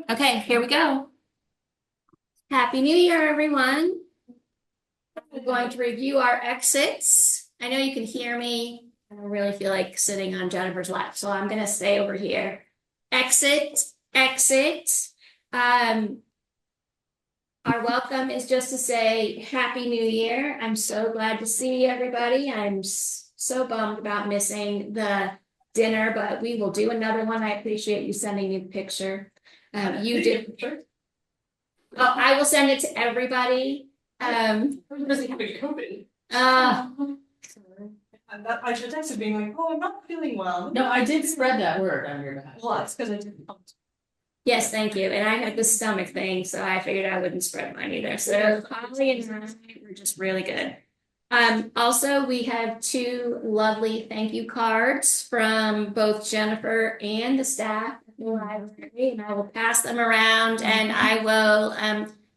Okay, here we go. Happy New Year, everyone. We're going to review our exits. I know you can hear me. I don't really feel like sitting on Jennifer's lap, so I'm going to stay over here. Exit, exit. Um, our welcome is just to say Happy New Year. I'm so glad to see everybody. I'm so bummed about missing the dinner, but we will do another one. I appreciate you sending me the picture. You did. Oh, I will send it to everybody. Really having COVID. And that I should texted being like, oh, I'm not feeling well. No, I did spread that word on your behalf. Well, that's because I didn't. Yes, thank you. And I had the stomach thing, so I figured I wouldn't spread mine either. So Holly and I were just really good. Also, we have two lovely thank you cards from both Jennifer and the staff at the library, and I will pass them around and I will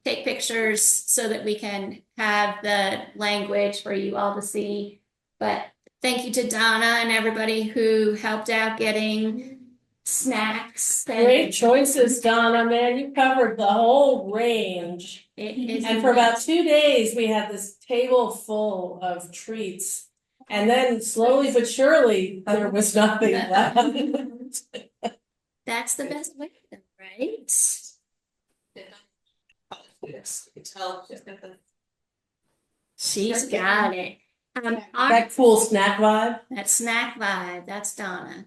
take pictures so that we can have the language for you all to see. But thank you to Donna and everybody who helped out getting snacks. Great choices, Donna, man. You covered the whole range. And for about 2 days, we had this table full of treats. And then slowly but surely, there was nothing left. That's the best way, right? Yes, it's helped. She's got it. That cool snack vibe. That snack vibe, that's Donna.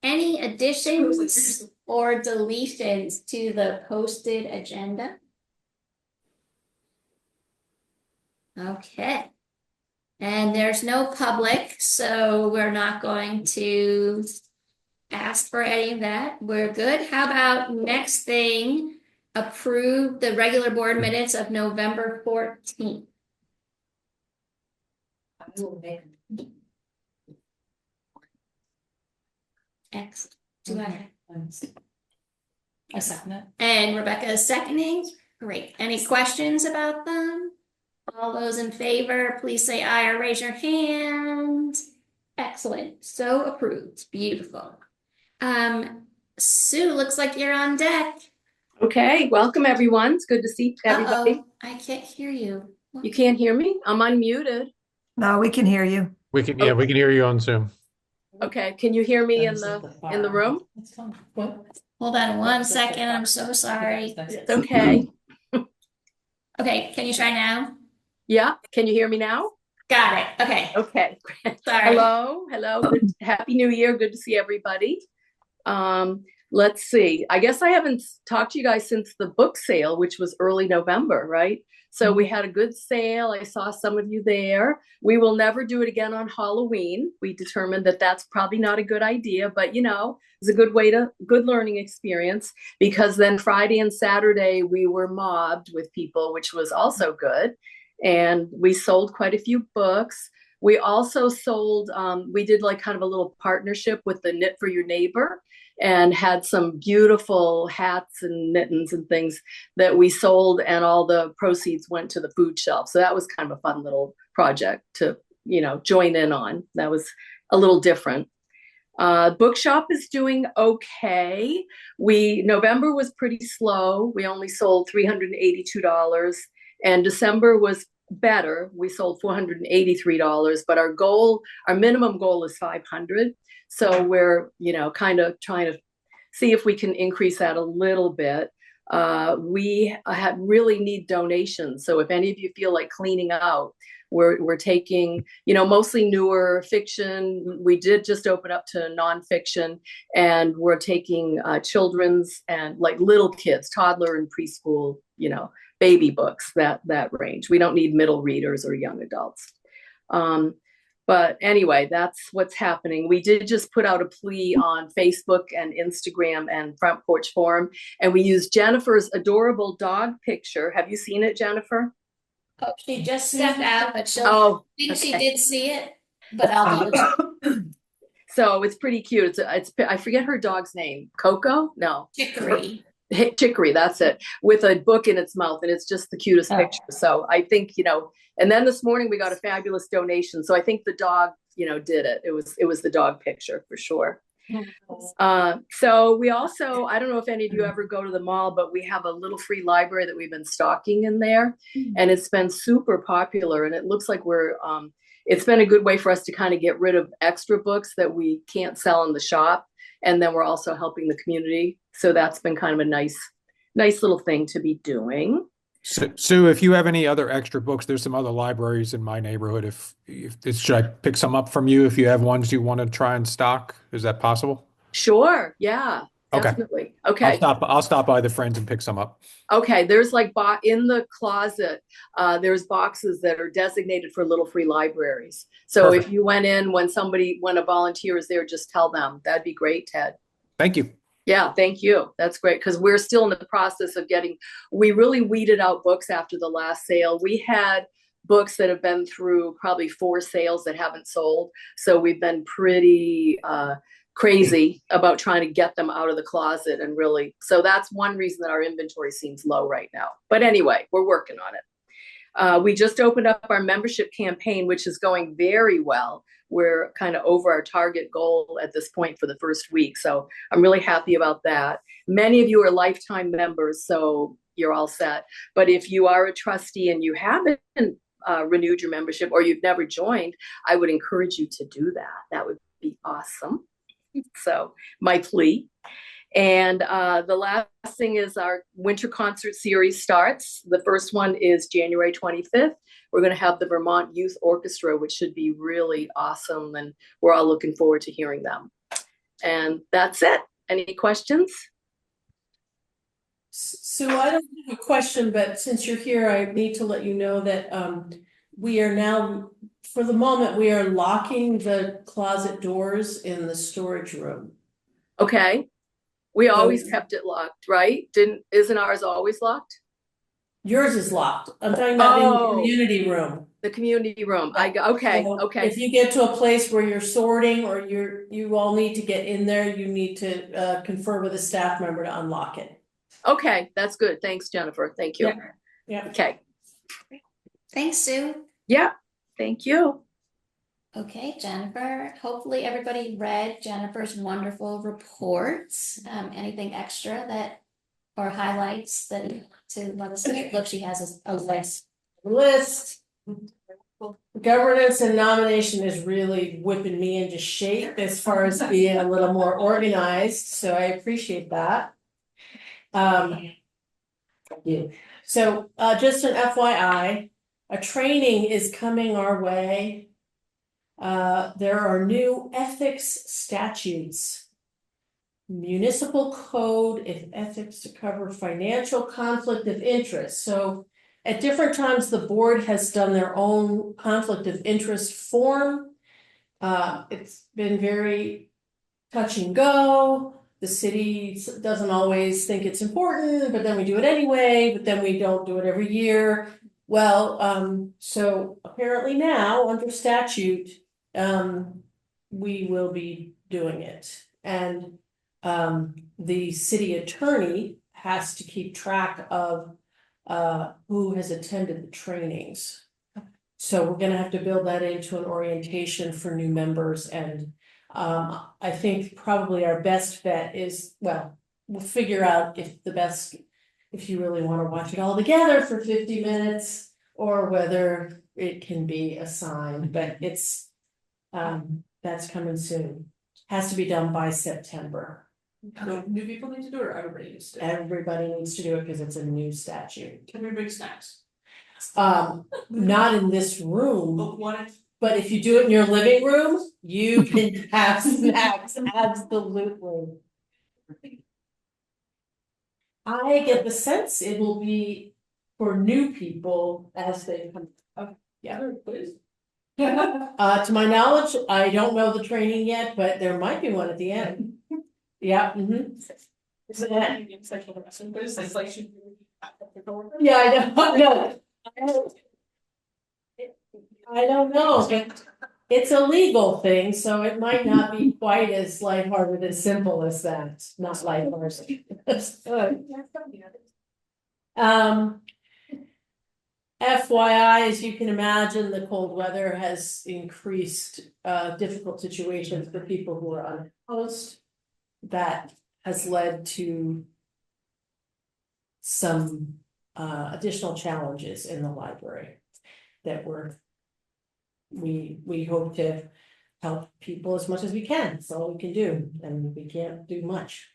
Any additions or deletions to the posted agenda? Okay. And there's no public, so we're not going to ask for any of that. We're good. How about next thing? Approve the regular board minutes of November 14th. I will make. Excellent. Do I? I second it. And Rebecca is seconding. Great. Any questions about them? All those in favor, please say aye or raise your hand. Excellent. So approved. Beautiful. Sue, looks like you're on deck. Okay, welcome everyone. It's good to see everybody. Uh-oh, I can't hear you. You can't hear me? I'm unmuted. No, we can hear you. We can hear you on Zoom. Okay, can you hear me in the room? Hold on one second. I'm so sorry. It's okay. Okay, can you try now? Yeah, can you hear me now? Got it. Okay. Okay. Sorry. Hello. Good, happy New Year. Good to see everybody. Let's see. I guess I haven't talked to you guys since the book sale, which was early November, right? So we had a good sale. I saw some of you there. We will never do it again on Halloween. We determined that that's probably not a good idea, but it's a good learning experience, because then Friday and Saturday we were mobbed with people, which was also good. And we sold quite a few books. We also sold, we did like kind of a little partnership with the Knit for Your Neighbor, and had some beautiful hats and mittens and things that we sold, and all the proceeds went to the food shelf. So that was kind of a fun little project to, join in on. That was a little different. Bookshop is doing okay. November was pretty slow. We only sold $382, and December was better. We sold $483, but our minimum goal is 500. So we're, kind of trying to see if we can increase that a little bit. We really need donations. So if any of you feel like cleaning out, we're taking, mostly newer fiction. We did just open up to nonfiction, and we're taking children's and like little kids, toddler and preschool, baby books, that range. We don't need middle readers or young adults. But anyway, that's what's happening. We did just put out a plea on Facebook and Instagram and Front Porch Forum, and we used Jennifer's adorable dog picture. Have you seen it, Jennifer? Oh, she just stepped out, but she did see it, but I'll do it. So it's pretty cute. It's I forget her dog's name. Coco? No. Chicory. Chicory, that's it, with a book in its mouth, and it's just the cutest picture. So I think, and then this morning we got a fabulous donation. So I think the dog, did it. It was the dog picture for sure. So we also, I don't know if any of you ever go to the mall, but we have a little free library that we've been stocking in there, and it's been super popular. And it looks like it's been a good way for us to kind of get rid of extra books that we can't sell in the shop, and then we're also helping the community. So that's been kind of a nice little thing to be doing. Sue, if you have any other extra books, there's some other libraries in my neighborhood. Should I pick some up from you if you have ones you want to try and stock? Is that possible? Sure, yeah, Okay. definitely. Okay. I'll stop by the Friends and pick some up. Okay, there's like in the closet, there's boxes that are designated for little free libraries. So Perfect. if you went in when a volunteer is there, just tell them. That'd be great, Ted. Thank you. Yeah, thank you. That's great because we're still in the process of we really weeded out books after the last sale. We had books that have been through probably 4 sales that haven't sold. So we've been pretty crazy about trying to get them out of the closet so that's one reason that our inventory seems low right now. But anyway, we're working on it. We just opened up our membership campaign, which is going very well. We're kind of over our target goal at this point for the first week. So I'm really happy about that. Many of you are lifetime members, so you're all set. But if you are a trustee and you haven't renewed your membership or you've never joined, I would encourage you to do that. That would be awesome. So my plea. And the last thing is our winter concert series starts. The first one is January 25th. We're going to have the Vermont Youth Orchestra, which should be really awesome. And we're all looking forward to hearing them. And that's it. Any questions? So I don't have a question, but since you're here, I need to let you know that we are now, for the moment, we are locking the closet doors in the storage room. Okay. We always kept it locked, right? Isn't ours always locked? Yours is locked. I'm talking about in the Oh. community room. The community room. Okay. So Okay. If you get to a place where you're sorting or you all need to get in there, you need to confer with a staff member to unlock it. Okay. That's good. Thanks, Jennifer. Thank you. Yeah. Okay. Thanks, Sue. Yeah. Thank you. Okay, Jennifer, hopefully everybody read Jennifer's wonderful reports. Anything extra or highlights that to let us know? Look, she has a list. Governance and nomination is really whipping me into shape as far as being a little more organized, so I appreciate that. Thank you. So just an FYI, a training is coming our way. There are new ethics statutes. Municipal code if ethics to cover financial conflict of interest. So at different times, the board has done their own conflict of interest form. It's been very touch and go. The city doesn't always think it's important, but then we do it anyway, but then we don't do it every year. Well, so apparently now under statute, we will be doing it. And the city attorney has to keep track of who has attended the trainings. So we're gonna have to build that into an orientation for new members. And I think probably our best bet is, well, we'll figure out if you really want to watch it all together for 50 minutes or whether it can be assigned, but it's that's coming soon. Has to be done by September. So new people need to do it, or everybody needs to do it? Everybody needs to do it because it's a new statute. Can we bring snacks? Not in this room, But what if? but if you do it in your living room, you can have snacks, absolutely. I get the sense it will be for new people as they come. Oh, yeah, please. To my knowledge, I don't know the training yet, but there might be one at the end. Yeah. Is it any sexual harassment, but it's like should we have to go over? Yeah, I know. I don't know, but it's a legal thing, so it might not be quite as lighthearted and simple as that, not lighthearted. FYI, as you can imagine, the cold weather has increased difficult situations for people who are unhoused. That has led to some additional challenges in the library that we hope to help people as much as we can. That's all we can do, and we can't do much.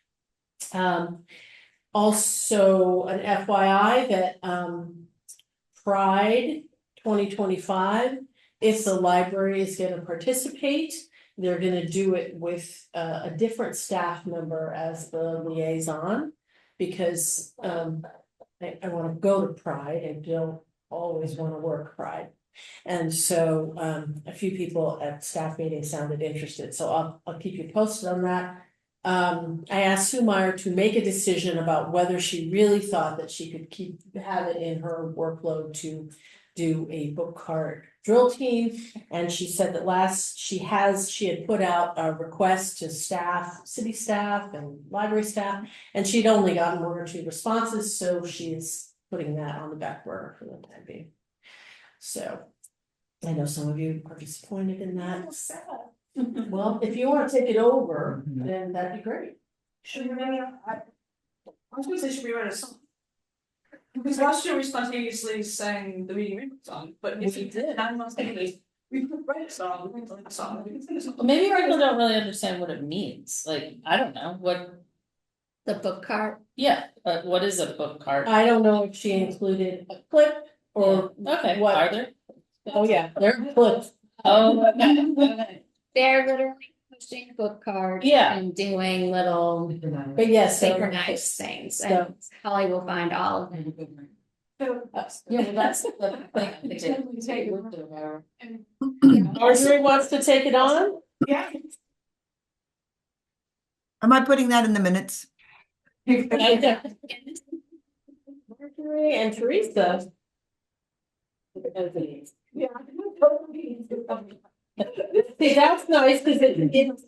Also an FYI that Pride 2025, if the library is gonna participate, they're gonna do it with a different staff member as the liaison. Because I wanna go to Pride, I don't always wanna work Pride. And so a few people at staff meetings sounded interested, so I'll keep you posted on that. I asked Sue Meyer to make a decision about whether she really thought that she could have it in her workload to do a book cart drill team. And she said that she had put out a request to city staff and library staff, and she'd only gotten 1 or 2 responses, so she's putting that on the back burner for the time being. So I know some of you are disappointed in that. Well, if you want to take it over, then that'd be great. Should we run it? I was gonna say, should we write a song? Because last year we spontaneously sang the meeting record song, but if We we did. did, 9 months later, we could write a song, we could write a song, we could sing a song. Well, maybe people don't really understand what it means, like, I don't know, The book cart. what is a book cart? I don't know if she included a clip or Okay, what. are there? Oh, yeah, there are clips. Oh, okay. They're literally pushing book cards. Yeah. And doing little But yes, synchronized things, and Holly will find all of them. Yeah, well, that's the thing, I think they looked at our. Marjorie wants to take it on. Yeah. Am I putting that in the minutes? Marjorie and Teresa. Yeah. See, that's nice because it's.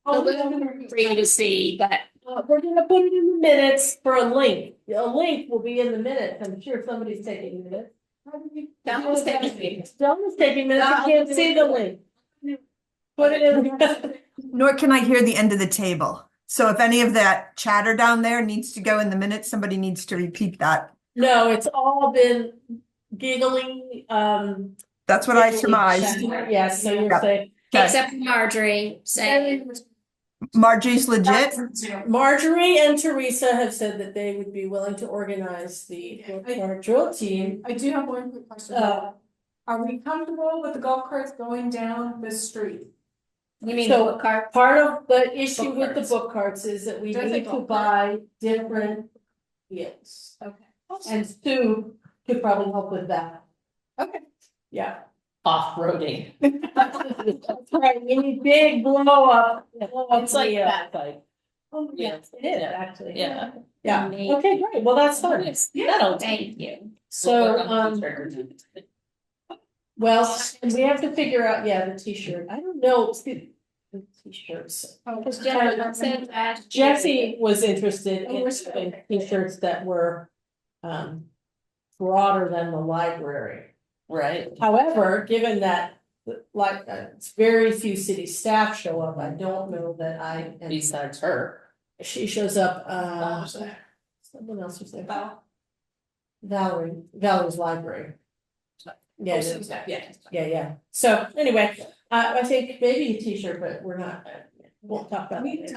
A little for you to see, but We're gonna put it in the minutes for a link. A link will be in the minutes. I'm sure somebody's taking minutes. that was taking. Someone's taking minutes. I can't see the link. Put it in. Nor can I hear the end of the table. So if any of that chatter down there needs to go in the minutes, somebody needs to repeat that. No, it's all been giggling, That's what I surmised. Yes, so you're Yep. saying, Okay. Except for Marjorie saying, Margie's legit. Marjorie and Teresa have said that they would be willing to organize the drill team. I do have one quick question. Are we comfortable with the golf carts going down the street? you mean So- book cart? Part of the issue Book with the carts. book carts is that we Does it need to go buy different vehicles. Okay. And Sue could probably help with that. Okay. Yeah. Off-roading. That's right, we need big blow up. It's like that, like, Oh, yes, it is actually. yeah. Yeah, okay, great, well, that's fun. That'll Thank you. So, We'll work on t-shirt. well, and we have to figure out, yeah, the t-shirt, I don't know, the t-shirts. Because Jennifer said last year- Jesse was interested in t-shirts that were broader than the library. Right, However, given that it's very few city staff show up, I don't know that and besides her. she shows up, someone else was there. Valerie's library. Yeah, it is. Yeah. So anyway, I think maybe a t-shirt, but we're not, we'll talk about it.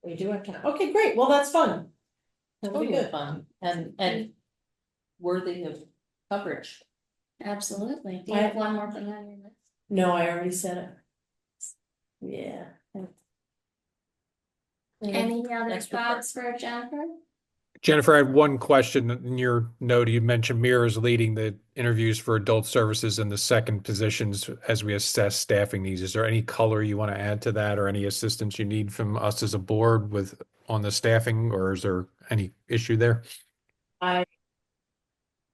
We do have time. Okay, great. Well, that's fun. That'll be Totally good. fun and worthy of coverage. Absolutely. Do you have one more thing on your list? No, I already said it. Yeah. Any other Next report. thoughts for Jennifer? Jennifer, I have one question. In your note, you mentioned Mira is leading the interviews for adult services in the second positions as we assess staffing needs. Is there any color you want to add to that or any assistance you need from us as a board on the staffing, or is there any issue there?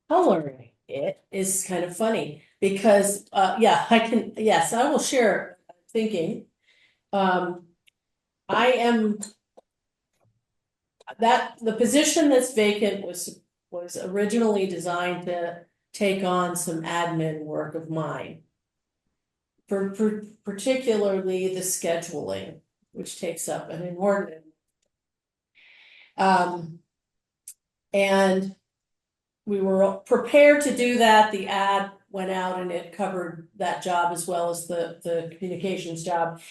Coloring it is kind of funny because, yes, I will share thinking. that, the position that's vacant was originally designed to take on some admin work of mine. For particularly the scheduling, which takes up an inordinate. And we were prepared to do that. The ad went out and it covered that job as well as the communications job.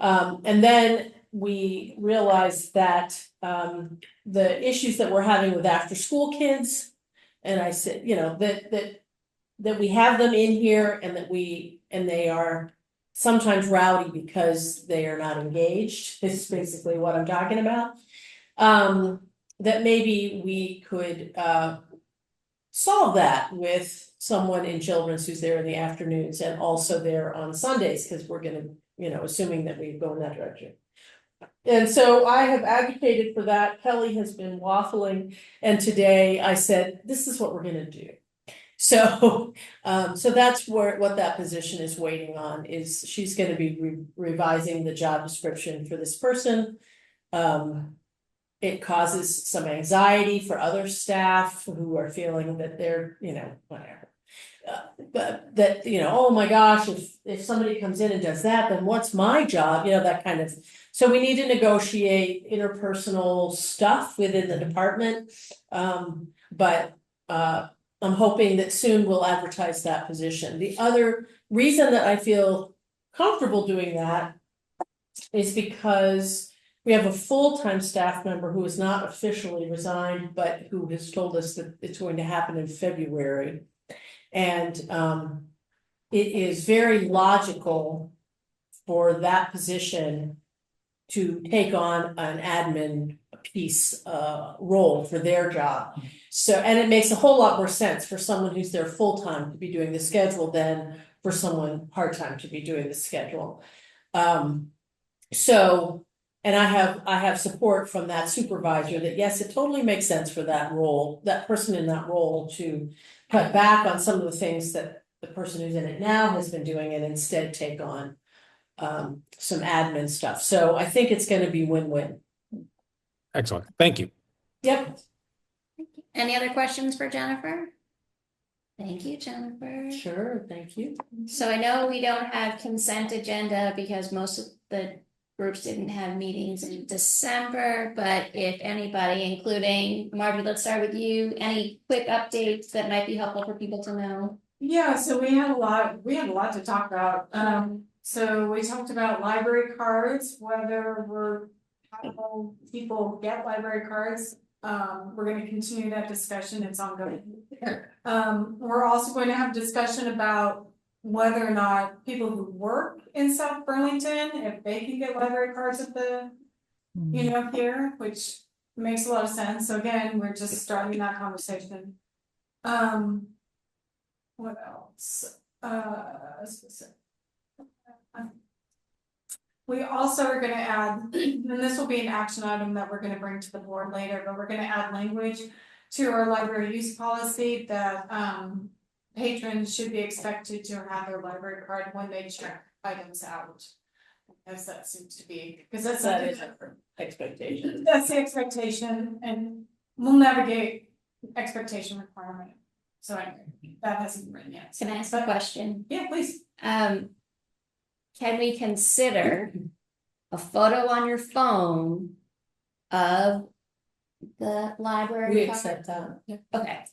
And then we realized that the issues that we're having with after school kids. And I said, you know, that we have them in here and and they are sometimes rowdy because they are not engaged, is basically what I'm talking about. That maybe we could solve that with someone in children's who's there in the afternoons and also there on Sundays, because we're gonna, you know, assuming that we go in that direction. And so I have advocated for that. Kelly has been waffling, and today I said, this is what we're gonna do. So, so that's what that position is waiting on, is she's gonna be revising the job description for this person. It causes some anxiety for other staff who are feeling that they're, you know, whatever. But that, you know, oh my gosh, if somebody comes in and does that, then what's my job? You know, that kind of, so we need to negotiate interpersonal stuff within the department. But I'm hoping that soon we'll advertise that position. The other reason that I feel comfortable doing that is because we have a full-time staff member who is not officially resigned, but who has told us that it's going to happen in February. And it is very logical for that position to take on an admin piece role for their job. So, and it makes a whole lot more sense for someone who's there full-time to be doing the schedule than for someone part-time to be doing the schedule. So, and I have support from that supervisor that yes, it totally makes sense for that role, that person in that role to cut back on some of the things that the person who's in it now has been doing and instead take on some admin stuff. So I think it's gonna be win-win. Excellent. Thank you. Yep. Any other questions for Jennifer? Thank you, Jennifer. Sure, thank you. So I know we don't have consent agenda because most of the groups didn't have meetings in December, but if anybody, including Margie, let's start with you, any quick updates that might be helpful for people to know? Yeah, so we had a lot to talk about. So we talked about library cards, how people get library cards. We're gonna continue that discussion, it's ongoing. We're also going to have discussion about whether or not people who work in South Burlington, if they can get library cards at the, you know, here, which makes a lot of sense. So again, we're just starting that conversation. What else? We also are gonna add, and this will be an action item that we're gonna bring to the board later, but we're gonna add language to our library use policy that patrons should be expected to have their library card when they check items out. As that seems to be, because That is our expectation. that's the expectation, and we'll navigate expectation requirement. So anyway, that hasn't been written yet. Can I ask a question? Yeah, please. Can we consider a photo on your phone of the library? We card? accept that. Okay.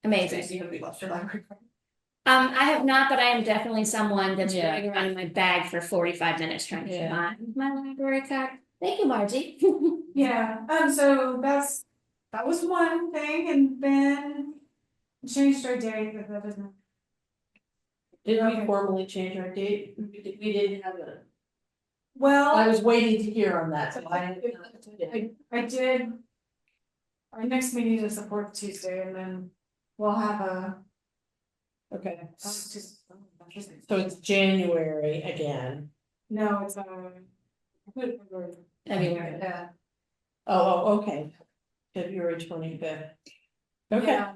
Amazing. Have we lost your library card? I have not, but I am definitely someone that's Yeah. running around in my bag for 45 minutes trying to Yeah. find my library card. Thank you, Margie. Yeah, so that was one thing, and then changed our date, but that doesn't. Did we Okay. formally change our date? We didn't have a, I Well, was waiting to hear on that, so I did. Our next meeting is the 4th Tuesday, and then we'll have a. Okay, Just. so it's January again. No, it's February. Yeah. Oh, okay. February 25th. Okay, Yeah.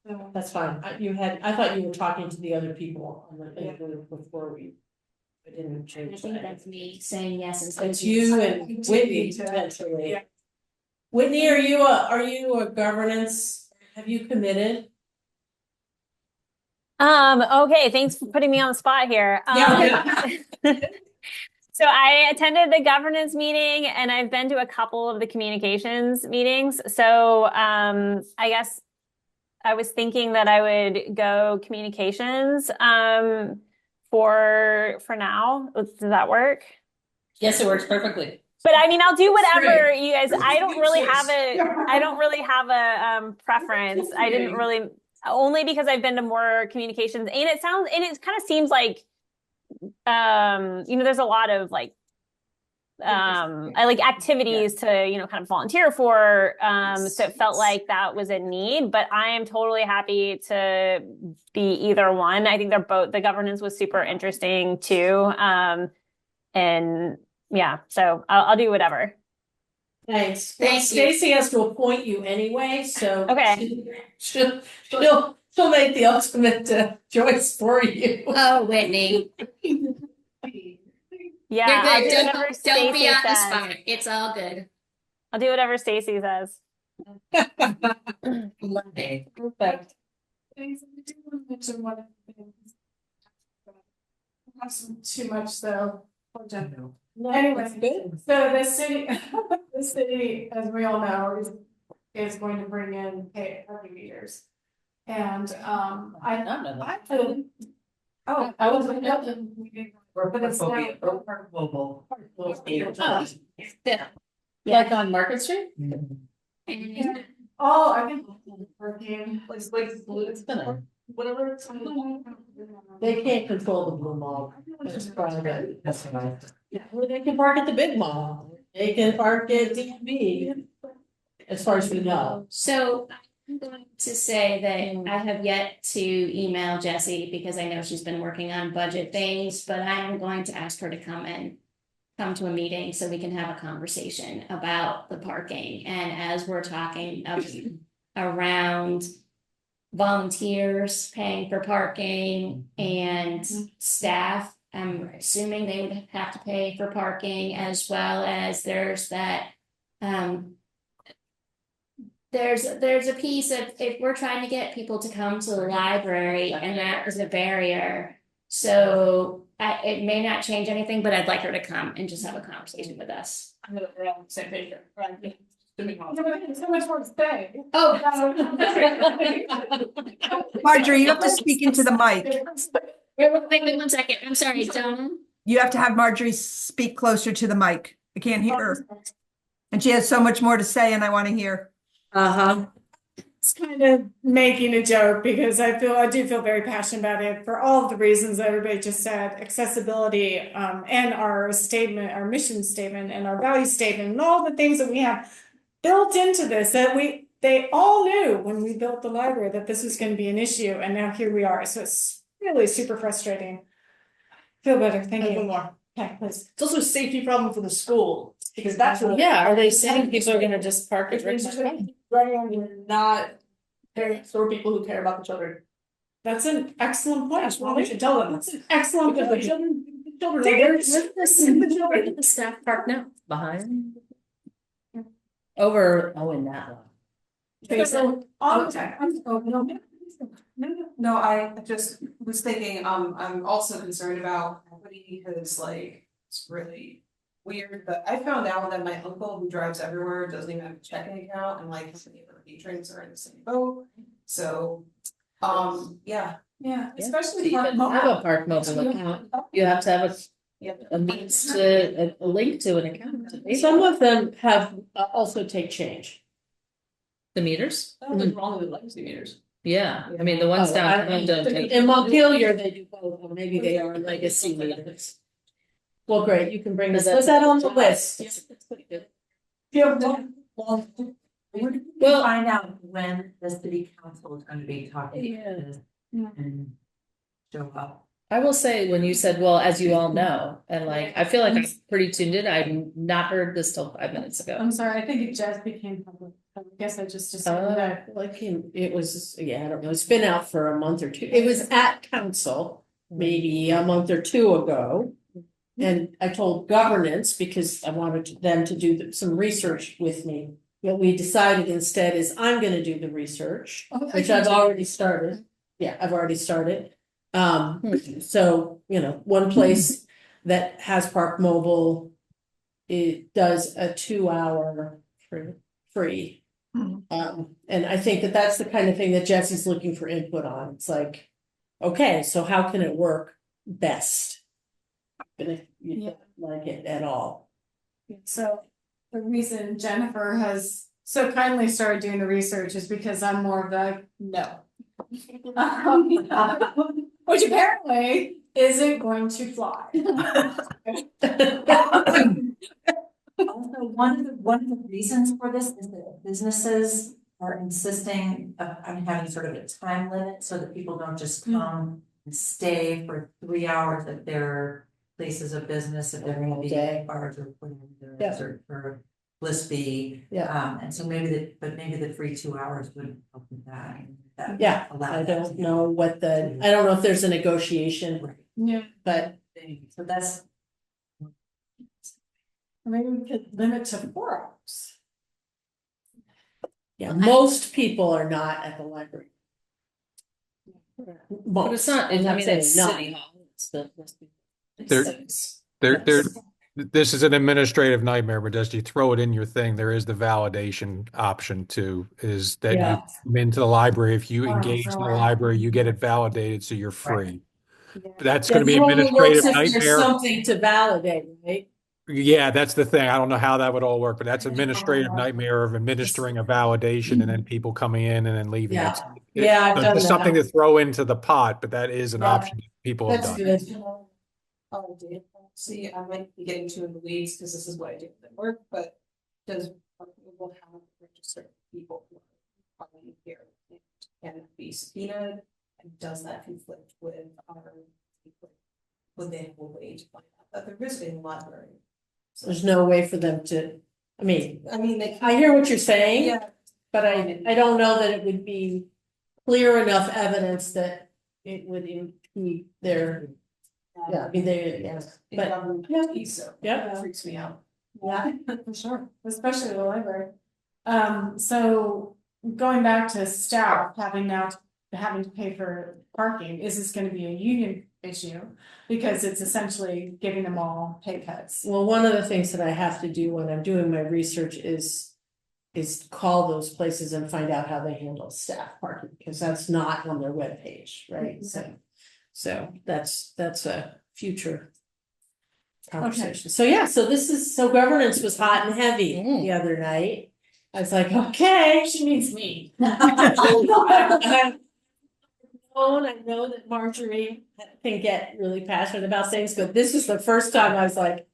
So, that's fine. I thought you were talking to the other people on the, Yeah. before we didn't I change think that. that's me saying yes instead It's of you I and continue Whitney to- potentially. yeah. Whitney, are you a governance, have you committed? Okay, thanks for putting me on the spot here. So I attended the governance meeting and I've been to a couple of the communications meetings. So I guess I was thinking that I would go communications for now. Does that work? Yes, it works perfectly. But I mean, I'll do whatever Great. you guys. I don't really have a preference. I didn't really, only because I've been to more communications, and it kind of seems like there's a lot of like I like activities to kind of volunteer for, so it felt like that was a need, but I am totally happy to be either one. I think the governance was super interesting too, and yeah, so I'll do whatever. Thanks. Thank Well, you. Stacy has to appoint you anyway, so. Okay. She'll make the ultimate choice for you. Oh, Whitney. Yeah, You're I'll good. do whatever Don't be Stacy on the says. spot. It's all good. I'll do whatever Stacy says. Love it. Perfect. Thanks. I do want to mention one of the things. Not too much though. Anyway, so the city, the city, as we all know, is going to bring in parking meters. And I Not know that. I was like, no, But it's now- Like on Market Street? Oh, I think parking, It's gonna. whatever it's. They can't control the blue mall. It's private. Or they can park at the big mall. They can park at DB. As far as we know. So I'm going to say that I have yet to email Jessie because I know she's been working on budget things, but I am going to ask her to come to a meeting so we can have a conversation about the parking. And as we're talking around volunteers paying for parking and staff, I'm assuming they would have to pay for parking, as well as there's that there's a piece of, if we're trying to get people to come to the library, and that is a barrier. So it may not change anything, but I'd like her to come and just have a conversation with us. I'm gonna we're on the same page here. So much more to say. Oh. Marjorie, you have to speak into the mic. Wait 1 second. I'm sorry, Donna. You have to have Marjorie speak closer to the mic. I can't hear her. And she has so much more to say and I want to hear. It's kind of making a joke because I do feel very passionate about it for all of the reasons that everybody just said, accessibility, and our statement, our mission statement and our value statement and all the things that we have built into this that they all knew when we built the library that this was going to be an issue, and now here we are. So it's really super frustrating. Feel better. Thank you. Okay, please. It's also a safety problem for the school, because that's what. Yeah, are they saying people are gonna just park at It's Richmond? not parents or people who care about the children. That's an excellent point. Well, we should tell them. That's an excellent Because the point. children Dang are it. Where did the staff park now? Behind? Over, in that one. No, I just was thinking, I'm also concerned about equity because like, it's really weird, but I found out that my uncle who drives everywhere doesn't even have a checking account and like his neighbor patrons are in the same boat. So, yeah. Yeah, especially. To even have a park mobile account, you have to have a means to, a link to an account. Some of them have also take change. The meters? Nothing wrong with legacy meters. Yeah, I mean, the ones downtown don't take. In Montpelier, they do both, or maybe they are legacy meters. Well, great, you can bring this, put that on the list. Well, Find out when the city council is gonna be talking about this and show up. I will say, when you said, well, as you all know, and like, I feel like I'm pretty tuned in, I've not heard this till 5 minutes ago. I'm sorry, I think it just became public. I guess I just assumed that. Like, it was, yeah, I don't know, it's been out for a month or two. It was at council, maybe a month or two ago. And I told governance because I wanted them to do some research with me what we decided instead is I'm gonna do the research, which I've already started. Yeah, I've already started. So, you know, one place that has Park Mobile, it does a 2 hour free. And I think that that's the kind of thing that Jesse's looking for input on. It's like, okay, so how can it work best? But if you don't like it at all. So the reason Jennifer has so kindly started doing the research is because I'm more of a no. Which apparently isn't going to fly. Also, one of the reasons for this is that businesses are insisting on having sort of a time limit so that people don't just come and stay for 3 hours at their places of business, if they're gonna be bars or whatever, or Bliss Bee. And so maybe the free 2 hours would help with that. Yeah, I don't know I don't know if there's a negotiation. Yeah. But so that's. Maybe we could limit to 4 hours. yeah, most people are not at the library. But it's not, I mean, it's City Hall. It's the. There, this is an administrative nightmare, but as you throw it in your thing, there is the validation option too, is that you come into the library, if you engage in the library, you get it validated, so you're free. That's going to be administrative nightmare. There's something to validate, right? Yeah, that's the thing. I don't know how that would all work, but that's administrative nightmare of administering a validation and then people coming in and then leaving. Yeah. It's I've done just something that. to throw into the pot, but that is an option that people have done. That's good. Oh, data policy, I might be getting too in the weeds because this is what I do at work, but does Google have registered people who are coming here and can it be subpoenaed? And does that conflict with our, would they have a way to find out that they're visiting the library? So, There's no way for them to, I mean, they. I hear what you're saying. Yeah. But I don't know that it would be clear enough evidence that it would impede their, I mean, but, That freaks me out. Yeah, for sure, especially the library. So going back to staff having to pay for parking, is this gonna be a union issue? Because it's essentially giving them all pay cuts. well, one of the things that I have to do when I'm doing my research is call those places and find out how they handle staff parking, because that's not on their webpage, right? So that's a future conversation. So yeah, so governance was hot and heavy the other night. I was like, okay, she means me. I know that Marjorie can get really passionate about things, but this is the first time I was like,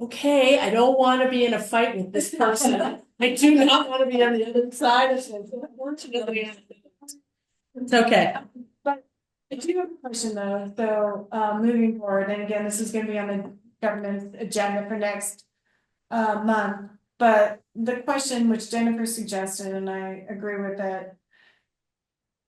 okay, I don't want to be in a fight with this person. I do not want to be on the other side of things. Unfortunately, it's okay. But I do have a question though, so moving forward, and again, this is gonna be on the government agenda for next month. But the question which Jennifer suggested, and I agree with it.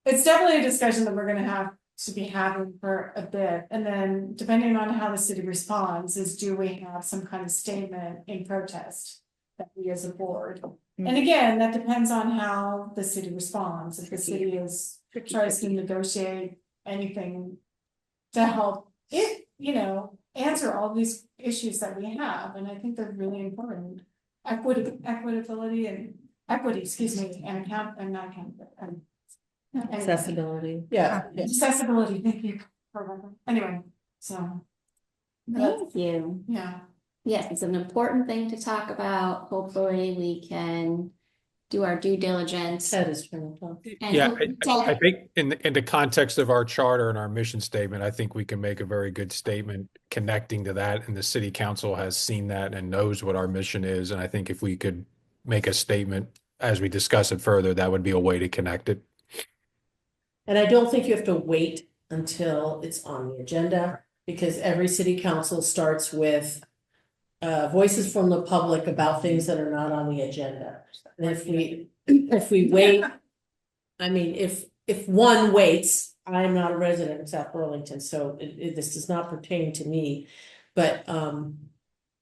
It's definitely a discussion that we're gonna have to be having for a bit, and then depending on how the city responds, is do we have some kind of statement in protest that we as a board? And again, that depends on how the city responds. If the city tries to negotiate anything to help it, answer all these issues that we have, and I think they're really important. Equitability and equity, and Accessibility. Yeah. accessibility, thank you. Anyway, so. Thank you. Yeah. Yes, it's an important thing to talk about. Hopefully we can do our due diligence. That is true. And Yeah, I think in the context of our charter and our mission statement, I think we can make a very good statement connecting to that, and the city council has seen that and knows what our mission is. And I think if we could make a statement as we discuss it further, that would be a way to connect it. And I don't think you have to wait until it's on the agenda, because every city council starts with voices from the public about things that are not on the agenda. And if we wait, I mean, if one waits, I'm not a resident of South Burlington, so this does not pertain to me. But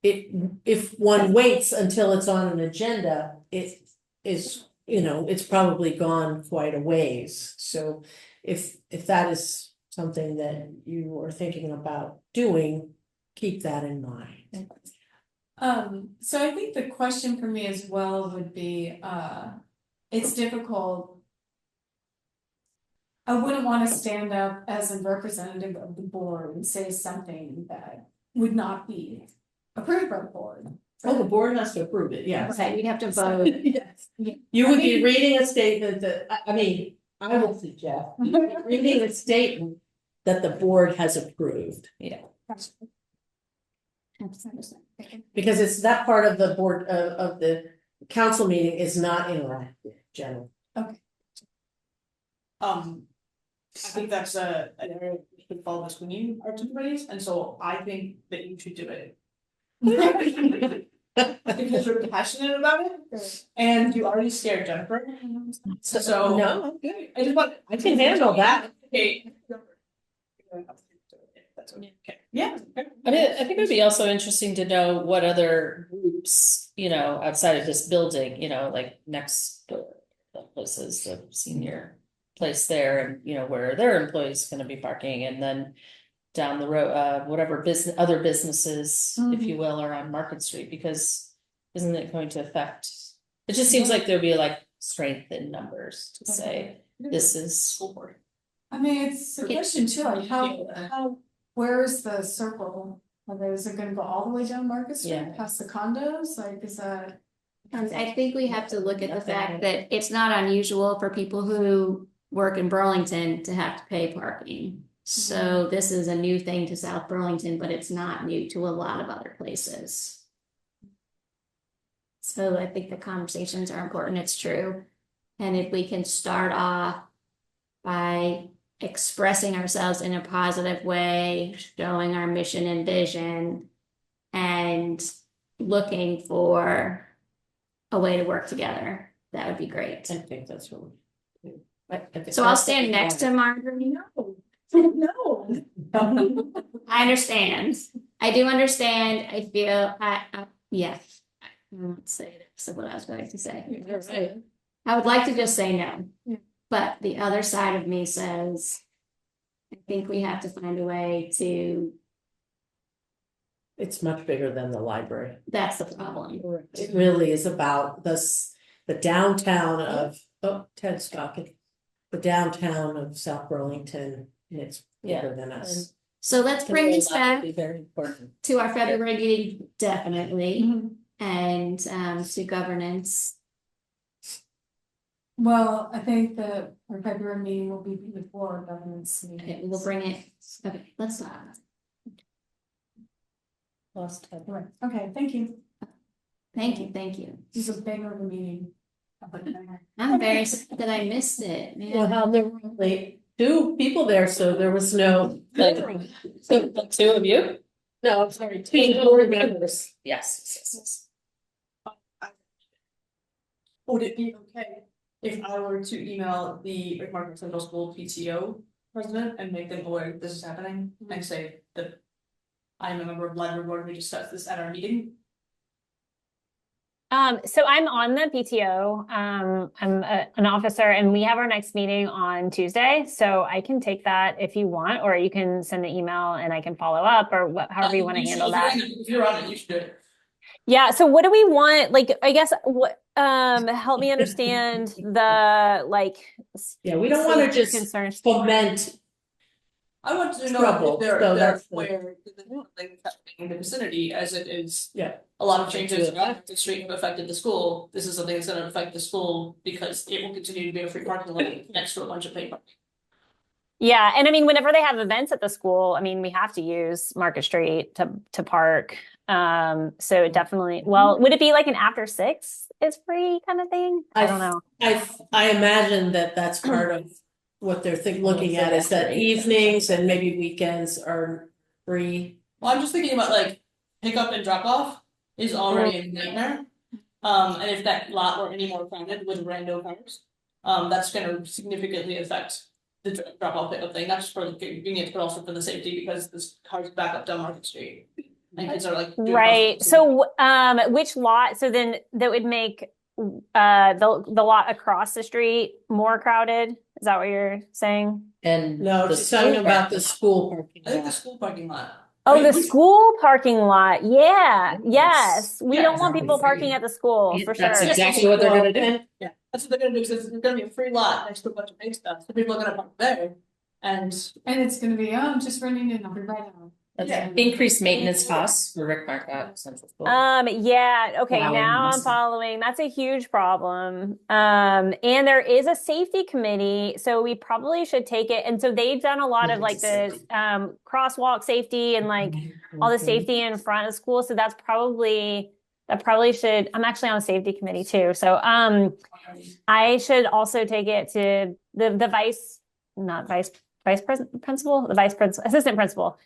if one waits until it's on an agenda, it is, it's probably gone quite a ways. So if that is something that you are thinking about doing, keep that in mind. So I think the question for me as well would be, it's difficult. I wouldn't want to stand up as a representative of the board and say something that would not be approved by the board. Oh, the board has to approve it, yes. Right, we'd have to vote. Yes. You would be reading a statement that, I mean, I will suggest, reading a statement that the board has approved. Yeah. Because it's that part of the board, of the council meeting is not interactive, generally. I think that's an area we should follow between you, our two committees, and so I think that you should do it. Because you're passionate about it, and you already scared Jennifer. So No, I'm good. I can handle that. Okay. That's okay. Yeah. I mean, I think it would be also interesting to know what other groups, outside of this building, like next door, the places, the senior place there, and where their employees gonna be parking, and then down the road, whatever other businesses, if you will, are on Market Street, because isn't it going to affect? It just seems like there'd be like strength in numbers to say this is school board. I mean, it's a question too, like where's the circle? Is it gonna go all the way down Market Street, Yeah. past the condos, like, is that? I think we have to look at the fact that it's not unusual for people who work in Burlington to have to pay parking. So this is a new thing to South Burlington, but it's not new to a lot of other places. So I think the conversations are important, it's true. And if we can start off by expressing ourselves in a positive way, showing our mission and vision, and looking for a way to work together, that would be great. I think that's what we do. So I'll stand next to Marjorie. No. I understand. I do understand. I feel, yes. I won't say this, what I was going to say. I would like to just say no. Yeah. But the other side of me says, I think we have to find a way to, It's much bigger than the library. that's the problem. It really is about the downtown of, Ted's talking. The downtown of South Burlington, and it's bigger than us. So let's bring this back Be very important. to our February meeting, definitely, and to governance. Well, I think that our February meeting will be before governance Okay, meeting. we'll bring it, okay, let's talk. Lost time. Right, okay, thank you. Thank you. This is a bigger meeting. I'm very sad that I missed it, Well, man. there were only 2 people there, so there was no. So, 2 of you? No, I'm sorry, 2 board members. Yes. Would it be okay if I were to email the Market Central School PTO president and make them aware this is happening and say that I'm a member of the library board, we discussed this at our meeting? So I'm on the PTO. I'm an officer, and we have our next meeting on Tuesday. So I can take that if you want, or you can send the email and I can follow up, or however you want to handle that. If you're on it, you should do it. Yeah. So what do we want? Like, I guess what help me understand the Yeah, we don't want to safety just concerns. foment. I want to know Trouble, if they're so that's the- where things happening in the vicinity, as it is. Yeah. A lot of changes around the street have affected the school. This is something that's gonna affect the school because it will continue to be a free parking lot next to a bunch of paid parking. Yeah, and I mean, whenever they have events at the school, I mean, we have to use Market Street to park. So it definitely. Well, would it be like an after 6 is free kind of thing? I don't know. I imagine that that's part of what they're looking at is that evenings and maybe weekends are free. Well, I'm just thinking about like pickup and drop off is already a nightmare. And if that lot were any more crowded with rando cars, that's gonna significantly affect the drop off pickup thing, not just for the convenience, but also for the safety, because this cars back up down Market Street. And kids are like. doing Right. crosswalks. So, which lot? So then that would make the lot across the street more crowded. Is that what you're saying? And No, the she's talking school about parking the lot. school parking I think the lot. school parking lot. Oh, Wait, the which- school parking lot. Yeah. Yes. We Yeah, don't want exactly. people parking at the school for That's sure. exactly what they're gonna do. And Yeah, that's what they're gonna do, because it's gonna be a free lot next to a bunch of big stuff, so people are gonna park there. And it's gonna be, oh, I'm just running in, I'll be right out. That's Yeah. increased maintenance costs for Rick Marcotte Central School. Yeah, okay, Wow, now I'm awesome. following. That's a huge problem. And there is a safety committee, so we probably should take it. And so they've done a lot of like the crosswalk safety and like all the safety in front of school. So that probably should, I'm actually on a safety committee too. So I should also take it to the principal, the vice principal, assistant principal.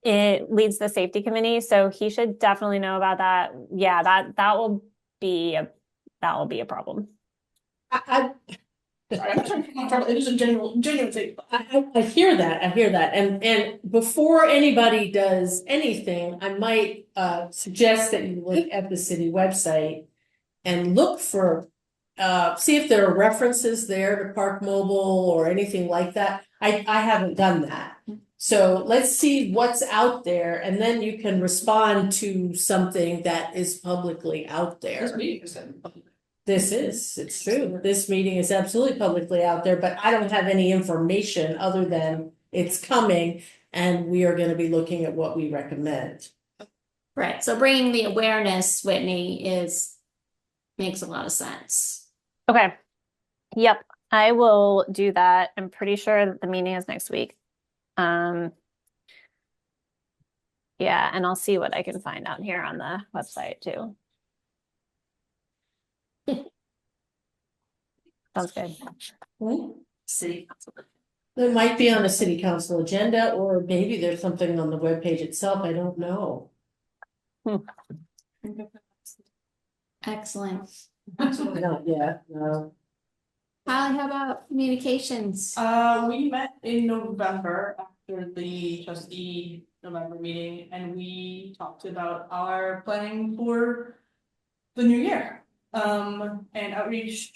It leads the safety committee, so he should definitely know about that. Yeah, that will be a problem. I, sorry, I'm not trying to be trouble, it is a genuine thing. I hear that, and before anybody does anything, I might suggest that you look at the city website and look for, see if there are references there to Park Mobile or anything like that. I haven't done that. So let's see what's out there, and then you can respond to something that is publicly out there. This meeting is gonna be public. It's true. This meeting is absolutely publicly out there, but I don't have any information other than it's coming and we are gonna be looking at what we recommend. Right. So bringing the awareness, Whitney, makes a lot of sense. Okay. Yep, I will do that. I'm pretty sure that the meeting is next week. Yeah, and I'll see what I can find out here on the website too. Sounds good. City council. There might be on a city council agenda, or maybe there's something on the webpage itself, I don't know. Excellent. Not yet, no. Holly, how about communications? We met in November after the trustee November meeting, and we talked about our planning for the new year. And outreach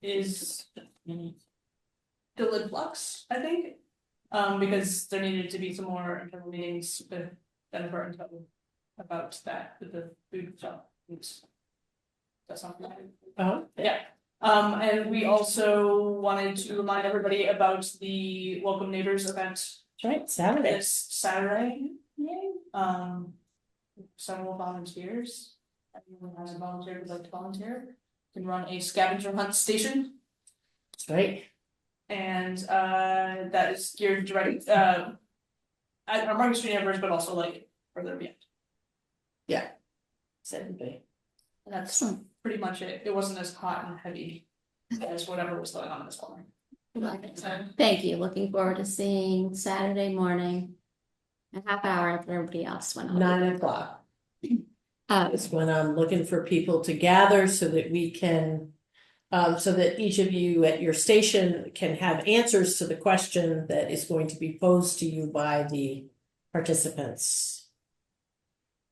is still in flux, I think. Because there needed to be some more internal meetings with Jennifer and Toby about that, with the food shop. That's something. Yeah. And we also wanted to remind everybody about the Welcome Neighbors event That's right, Saturday. this Saturday. Several volunteers. Everyone has a volunteer who'd like to volunteer. Can run a scavenger hunt station, That's right. and that is geared direct at our Market Street neighbors, but also like further beyond. Saturday. And that's pretty much it. It wasn't as hot and heavy as whatever was going on in this corner. Thank you. Looking forward to seeing Saturday morning. A half hour after everybody else went home. 9 o'clock Um, is when I'm looking for people to gather so that we can, so that each of you at your station can have answers to the question that is going to be posed to you by the participants.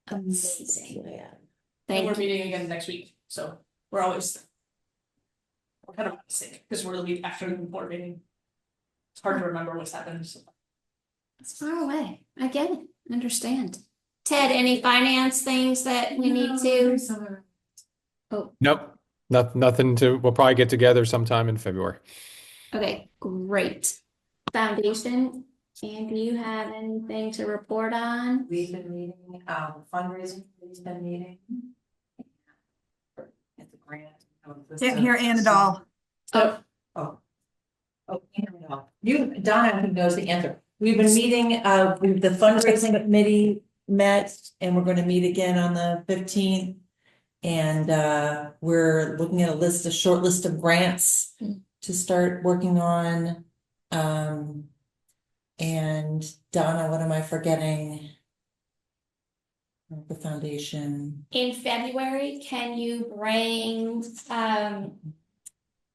Amazing. Yeah. And we're Thank you. meeting again next week, so we're kind of sick because we're the week after the board meeting. It's hard to remember what's happened. So. It's far away. I get it. Understand. Ted, any finance things that we need to? Nope, nothing we'll probably get together sometime in February. Okay, great. Foundation, and do you have anything to report on? We've been meeting, fundraising committee's been meeting. At the grant. Can't hear Ann at all. Oh, can't hear me at all. Donna, who knows the answer. We've been meeting, the fundraising committee met, and we're gonna meet again on the 15th. And we're looking at a short list of grants to start working on. And Donna, what am I forgetting? The foundation. In February, can you bring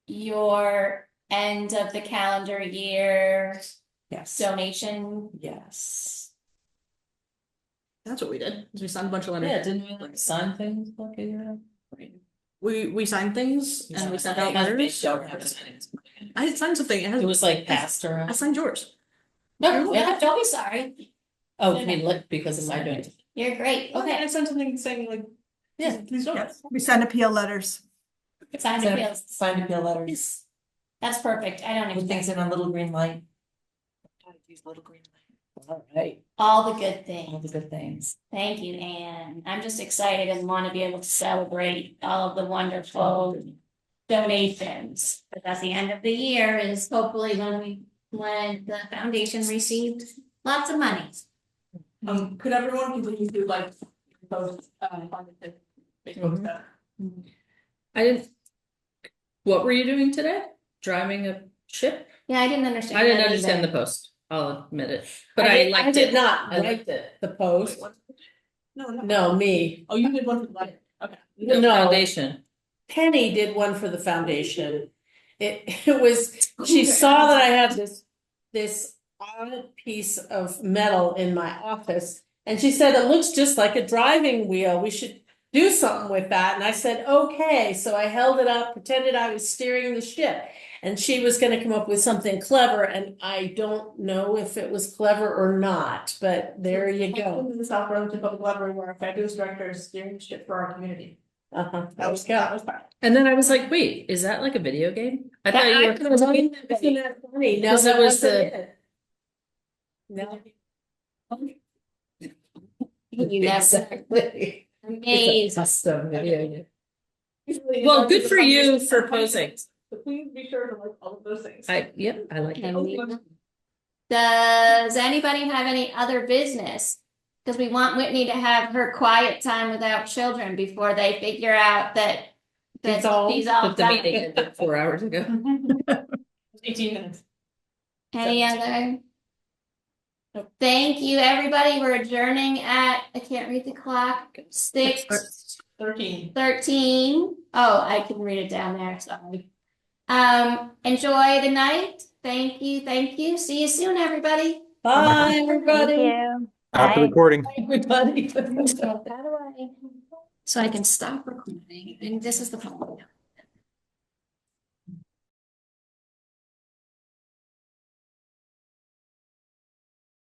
your end of the calendar year Yes. donation? Yes. That's what we did, is we signed a bunch of letters. Yeah, didn't we like sign things like a year ago? We signed things and we sent out letters. I signed something, It was like passed I around. signed yours. No, yeah, don't be sorry. Oh, I mean, like, because of my doing it. You're great. Okay, I Okay. sent something saying like, Yeah. please don't. Yes, we send appeal letters. Signed appeals. Signed appeal letters That's perfect. I don't with things expect in a little green light. Use little green light. All right. all the good All things. the good things. Thank you, Anne. I'm just excited and want to be able to celebrate all of the wonderful donations. But at the end of the year is hopefully when the foundation received lots of money. Could everyone continue to like post on the Facebook stuff? I didn't. What were you doing today? Driving a ship? Yeah, I didn't understand. I didn't that understand the either. post. I'll admit it, but I liked it. did not I write the post. No, no. No, me. Oh, you did one for the letter, okay. The No. foundation. Penny did one for the foundation. It was, she saw that I had this odd piece of metal in my office. And she said, it looks just like a driving wheel. We should do something with that. And I said, okay. So I held it up, pretended I was steering the ship. And she was gonna come up with something clever, and I don't know if it was clever or not, but there you go. Welcome to the South Burlington Public Library, where our fabulous director is steering the ship for our community. Uh-huh. That was fun. And then I was like, wait, is that like a video game? I thought you were. Isn't that funny? No, Because it that was wasn't the- it. No. You never, Exactly. amazing. Custom video game. Well, good for you for posing. So please be sure to like all of those things. Yep, I like it. Does anybody have any other business? Because we want Whitney to have her quiet time without children before they figure out that She's all- she's all But the done. meeting ended 4 hours ago. 18 minutes. Any other? Thank you, everybody. We're adjourning at, I can't read the clock, 6:13. Oh, I can read it down there, sorry. Enjoy the night. Thank you, thank you. See you soon, everybody. Bye, Thank everybody. you. Stop the Bye. recording. Everybody. So I can stop recording, and this is the problem.